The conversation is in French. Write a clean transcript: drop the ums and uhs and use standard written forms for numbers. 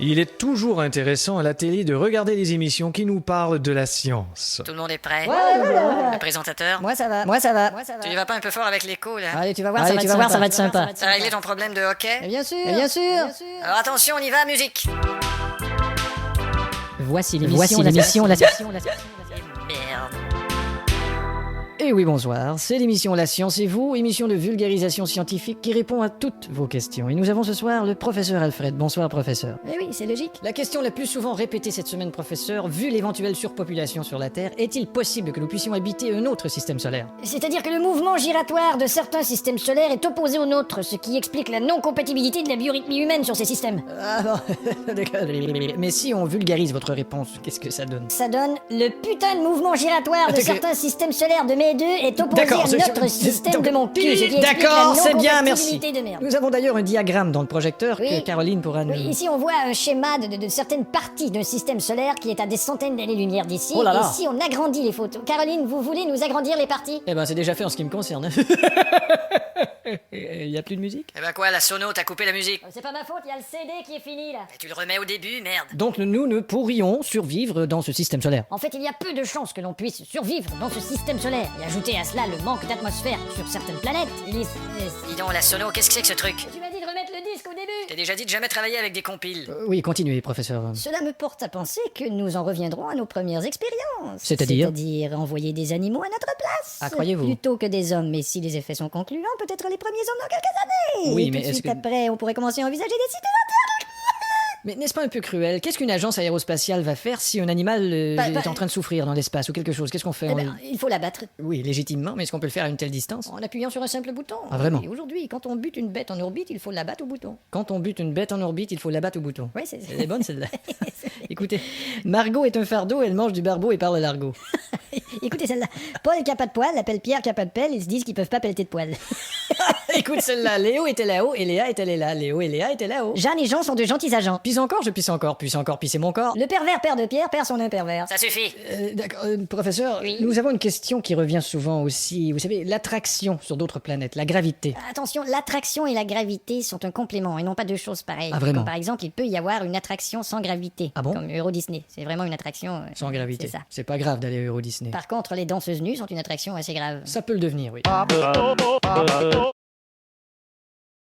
Il est toujours intéressant à la télé de regarder des émissions qui nous parlent de la science. Tout le monde est prêt? Ouais. Le présentateur? Moi ça va. Tu y vas pas un peu fort avec l'écho, là? Allez, tu vas voir, ça va être sympa. T'as réglé ton problème de hockey? Bien sûr. Alors attention, on y va, musique! Voici l'émission La Science. Merde. Et oui, bonsoir, c'est l'émission La Science et vous, émission de vulgarisation scientifique qui répond à toutes vos questions. Et nous avons ce soir le professeur Alfred. Bonsoir, professeur. Eh oui, c'est logique. La question la plus souvent répétée cette semaine, professeur, vu l'éventuelle surpopulation sur la Terre, est-il possible que nous puissions habiter un autre système solaire? C'est-à-dire que le mouvement giratoire de certains systèmes solaires est opposé au nôtre, ce qui explique la non-compatibilité de la biorhythmie humaine sur ces systèmes. Ah bon, d'accord. Mais si on vulgarise votre réponse, qu'est-ce que ça donne? Ça donne le putain de mouvement giratoire de certains systèmes solaires de mes deux est opposé D'accord, à notre système de mon cul, ce qui explique d'accord, la c'est bien, merci. non-compatibilité de merde. Nous avons d'ailleurs un diagramme dans le projecteur Oui. que Caroline pourra nous... Oui, ici on voit un schéma de certaines parties d'un système solaire qui est à des centaines d'années-lumière d'ici. Oh là là. Et ici on agrandit les photos. Caroline, vous voulez nous agrandir les parties? Eh ben, c'est déjà fait en ce qui me concerne. Il y a plus de musique? Eh ben quoi, la sono, t'as coupé la musique? C'est pas ma faute, il y a le CD qui est fini là. Et tu le remets au début, merde. Donc nous ne pourrions survivre dans ce système solaire. En fait, il y a peu de chances que l'on puisse survivre dans ce système solaire. Et ajouter à cela le manque d'atmosphère sur certaines planètes. Dis donc, la sono, qu'est-ce que c'est que ce truc? Tu m'as dit de remettre le disque au début. T'as déjà dit de jamais travailler avec des compiles. Oui, continuez, professeur. Cela me porte à penser que nous en reviendrons à nos premières expériences. C'est-à-dire envoyer des animaux à notre place. Ah, croyez-vous? Plutôt que des hommes. Mais si les effets sont concluants, peut-être les premiers hommes dans quelques années. Oui, Et mais tout de est-ce suite que- après, on pourrait commencer à envisager des cités. Mais n'est-ce pas un peu cruel? Qu'est-ce qu'une agence aérospatiale va faire si un animal est en train de souffrir dans l'espace ou quelque chose? Qu'est-ce qu'on fait? Eh ben, il faut l'abattre Oui, légitimement, mais est-ce qu'on peut le faire à une telle distance? en appuyant sur un simple bouton. Ah, vraiment? Et aujourd'hui, quand on bute une bête en orbite, il faut l'abattre au bouton. Quand on bute une bête en orbite, il faut l'abattre au bouton. Oui, c'est Elle est bonne celle-là. Écoutez, Margot est un fardeau, elle mange du barbeau et parle l'argot. Écoutez celle-là. Paul qui a pas de poil appelle Pierre qui a pas de pelle, ils se disent qu'ils peuvent pas pelleter de poil. Écoute celle-là, Léo était là-haut et Léa était là. Léo et Léa étaient là-haut. Jeanne et Jean sont de gentils agents. Pisse encore, je pisse encore, puisse encore pisser mon corps. Le pervers père de Pierre perd son impervers. Ça suffit. D'accord, professeur, Oui. nous avons une question qui revient souvent aussi. Vous savez, l'attraction sur d'autres planètes, la gravité. Attention, l'attraction et la gravité sont un complément et non pas deux choses pareilles. Ah, vraiment? Comme par exemple, il peut y avoir une attraction sans gravité. Ah bon? Comme Euro Disney. C'est vraiment une attraction. Sans gravité. C'est ça. C'est pas grave d'aller à Euro Disney. Par contre, les danseuses nues sont une attraction assez grave. Ça peut le devenir, oui.